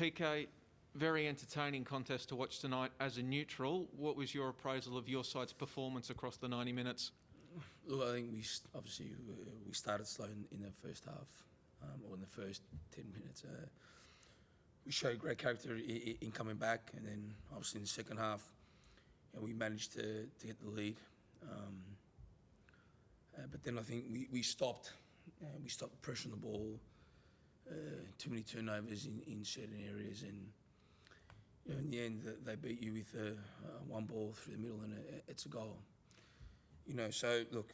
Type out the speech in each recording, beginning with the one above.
PK, very entertaining contest to watch tonight as a neutral. What was your appraisal of your side's performance across the 90 minutes? Look, I think we started slow in the first half, or in the first 10 minutes. We showed great character in coming back, and then obviously in the second half, we managed to get the lead. But then I think we stopped. We stopped pressuring the ball. Too many turnovers in certain areas, and in the end, they beat you with one ball through the middle, and it's a goal. So look,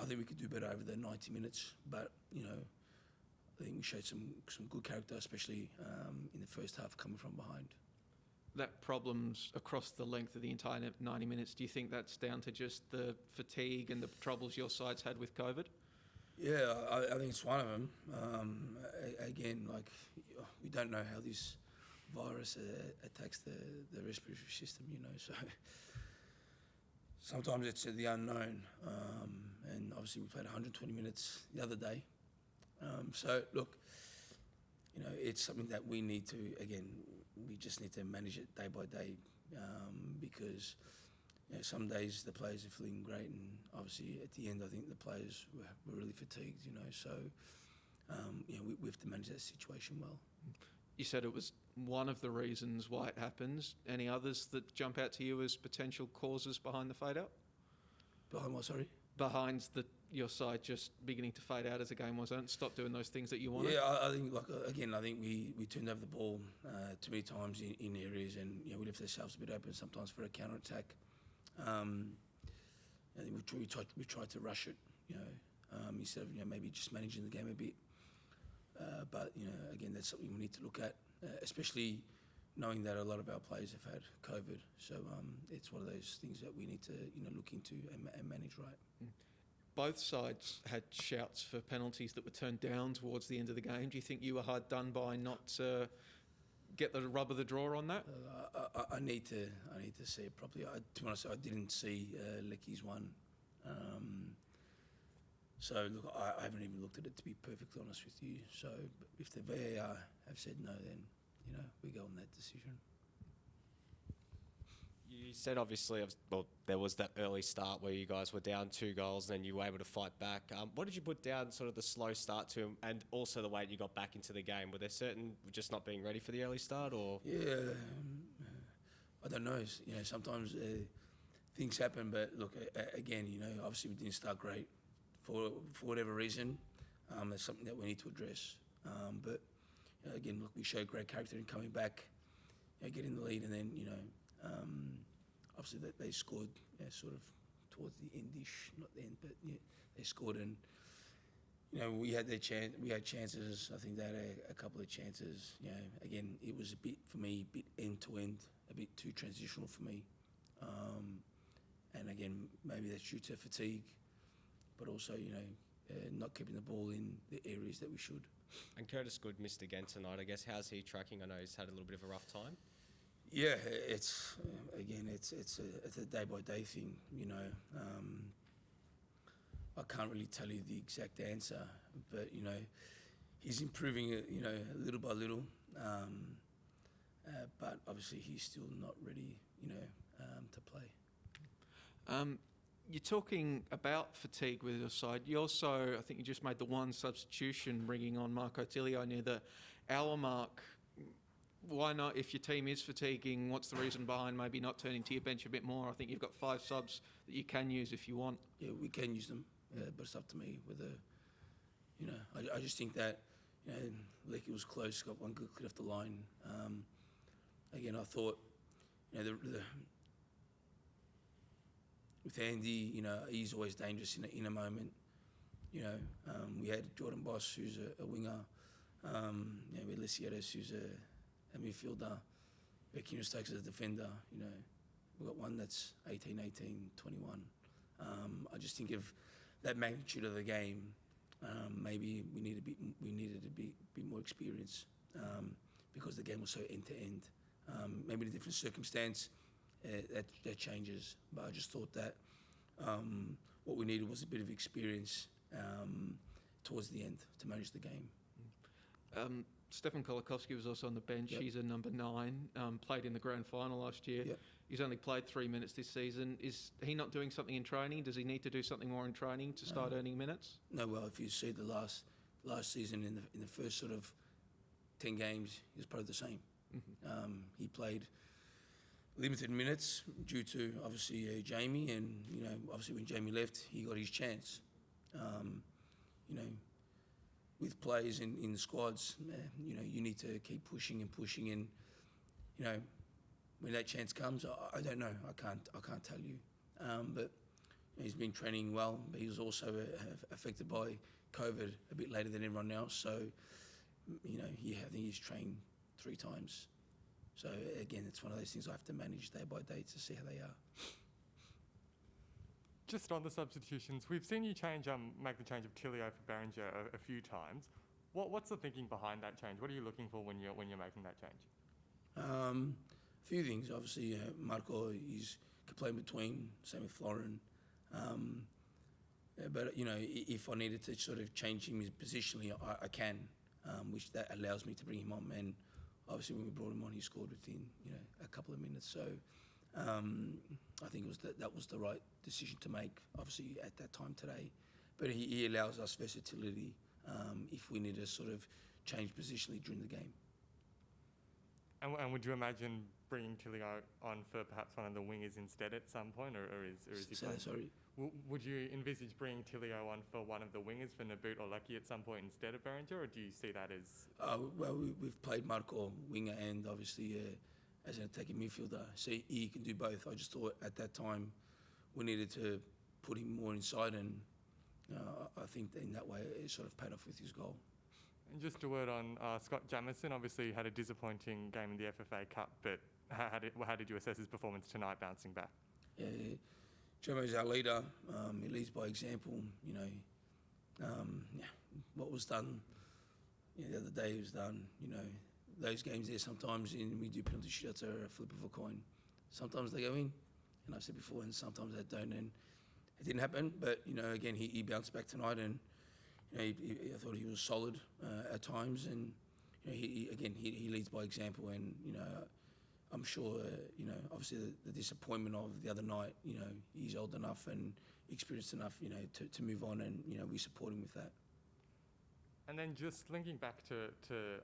I think we could do better over the 90 minutes, but I think we showed some good character, especially in the first half, coming from behind. That problems across the length of the entire 90 minutes, do you think that's down to just the fatigue and the troubles your side's had with COVID? Yeah, I think it's one of them. Again, we don't know how this virus attacks the respiratory system, so sometimes it's the unknown. And obviously we played 120 minutes the other day. So look, it's something that we need to, we just need to manage it day by day, because some days the players are feeling great, and obviously at the end I think the players were really fatigued, so we have to manage that situation well. You said it was one of the reasons why it happens. Any others that jump out to you as potential causes behind the fade out? Behind what, sorry? Behind your side just beginning to fade out as the game was on, stop doing those things that you wanted? Yeah, I think, I think we turned over the ball too many times in areas, and we left ourselves a bit open sometimes for a counter-attack. I think we tried to rush it, instead of maybe just managing the game a bit. But again, that's something we need to look at, especially knowing that a lot of our players have had COVID. So it's one of those things that we need to look into and manage right. Both sides had shouts for penalties that were turned down towards the end of the game. Do you think you were hard done by not get the rub of the draw on that? I need to see it properly. To be honest, I didn't see Lecky's one. So look, I haven't even looked at it, to be perfectly honest with you. So if the VAR have said no, then we go on that decision. You said obviously, there was that early start where you guys were down 2 goals and then you were able to fight back. What did you put down sort of the slow start to, and also the way you got back into the game? Were there certain just not being ready for the early start, or? Yeah, I don't know. Sometimes things happen, but look, again, obviously we didn't start great for whatever reason. That's something that we need to address. But again, look, we showed great character in coming back, getting the lead, and then obviously that they scored sort of towards the end-ish, not the end, but they scored, and we had their chance. We had chances. I think they had a couple of chances. Again, it was a bit end to end, a bit too transitional for me. And again, maybe that's due to fatigue, but also not keeping the ball in the areas that we should. And Curtis Good missed again tonight. I guess, how's he tracking? I know he's had a little bit of a rough time. Yeah, it's a day by day thing. I can't really tell you the exact answer, but he's improving it, little by little. But obviously he's still not ready, to play. You're talking about fatigue with your side. You also, I think you just made the one substitution, bringing on Marco Tilio near the hour mark. Why not? If your team is fatiguing, what's the reason behind maybe not turning to your bench a bit more? I think you've got 5 subs that you can use if you want. Yeah, we can use them, but it's up to me whether, I just think that, Lecky was close, got one good clear off the line. Again, I thought, with Andy, he's always dangerous in a moment. We had Jordan Boss, who's a winger. We had Lisiatis, who's a midfielder. We had Kieran Stokes as a defender. We've got one that's 18, 21. I just think of that magnitude of the game. Maybe we needed a bit more experience because the game was so end to end. Maybe in a different circumstance, that changes. But I just thought that what we needed was a bit of experience towards the end to manage the game. Stefan Kolikovsky was also on the bench. Yep. He's a number 9, played in the grand final last year. Yep. He's only played 3 minutes this season. Is he not doing something in training? Does he need to do something more in training to start earning minutes? No, well, if you see the last season in the first sort of 10 games, he was probably the same. Mm-hmm. He played limited minutes due to obviously Jamie, and obviously when Jamie left, he got his chance. With players in the squads, you need to keep pushing and pushing, and when that chance comes, I don't know. I can't tell you. But he's been training well, but he was also affected by COVID a bit later than everyone else. So I think he's trained 3 times. So again, it's one of those things I have to manage day by day to see how they are. Just on the substitutions, we've seen you make the change of Tilio for Berenger a few times. What's the thinking behind that change? What are you looking for when you're making that change? A few things. Obviously, Marco can play in between. Same with Florin. But if I needed to sort of change him positionally, I can, which that allows me to bring him on. And obviously, when we brought him on, he scored within a couple of minutes. So I think that was the right decision to make. Obviously, at that time today, but he allows us versatility if we need to sort of change positionally during the game. And would you imagine bringing Tilio on for perhaps one of the wingers instead at some point, or is he playing? Sorry. Would you envisage bringing Tilio on for one of the wingers for Naboot or Lucky at some point instead of Berenger, or do you see that as? Well, we've played Marco winger and obviously as an attacking midfielder, so he can do both. I just thought at that time we needed to put him more inside, and I think that in that way it sort of paid off with his goal. And just a word on Scott Jamieson. Obviously, had a disappointing game in the FFA Cup, but how did you assess his performance tonight, bouncing back? Yeah, Jamo's our leader. He leads by example. What was done the other day was done. Those games there sometimes we do penalty shootouts are a flip of a coin. Sometimes they go in, and I've said before, and sometimes they don't. And it didn't happen, but again, he bounced back tonight, and I thought he was solid at times, and he leads by example, and I'm sure obviously the disappointment of the other night, he's old enough and experienced enough, to move on, and we support him with that. And then just linking back to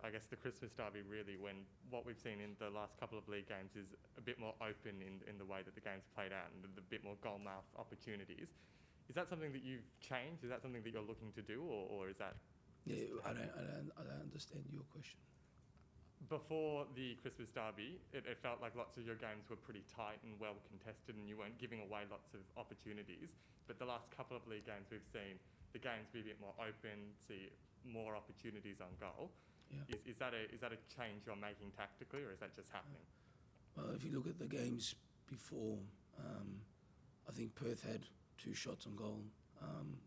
I guess the Christmas derby, really, when what we've seen in the last couple of league games is a bit more open in the way that the game's played out and a bit more goal mouth opportunities. Is that something that you've changed? Is that something that you're looking to do, or is that? Yeah, I don't understand your question. Before the Christmas derby, it felt like lots of your games were pretty tight and well contested, and you weren't giving away lots of opportunities. But the last couple of league games, we've seen the games be a bit more open, see more opportunities on goal. Yeah. Is that a change you're making tactically, or is that just happening? Well, if you look at the games before, I think Perth had 2 shots on goal.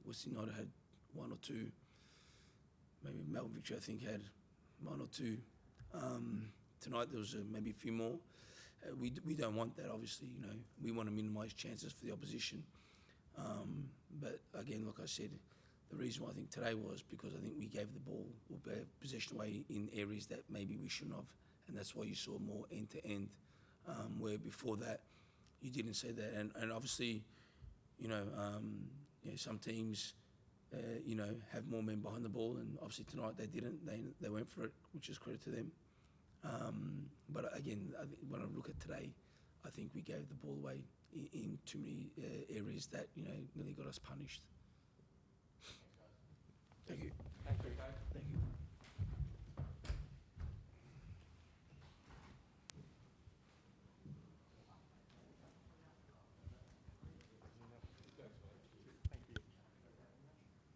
Western United had 1 or 2. Maybe Melbourne Victory, I think, had 1 or 2. Tonight there was maybe a few more. We don't want that, obviously. We want to minimise chances for the opposition. But again, like I said, the reason why I think today was because I think we gave the ball or possession away in areas that maybe we shouldn't have, and that's why you saw more end to end. Where before that, you didn't see that, and obviously, some teams, have more men behind the ball, and obviously tonight they didn't. They went for it, which is credit to them. But again, when I look at today, I think we gave the ball away in too many areas that nearly got us punished. Thank you.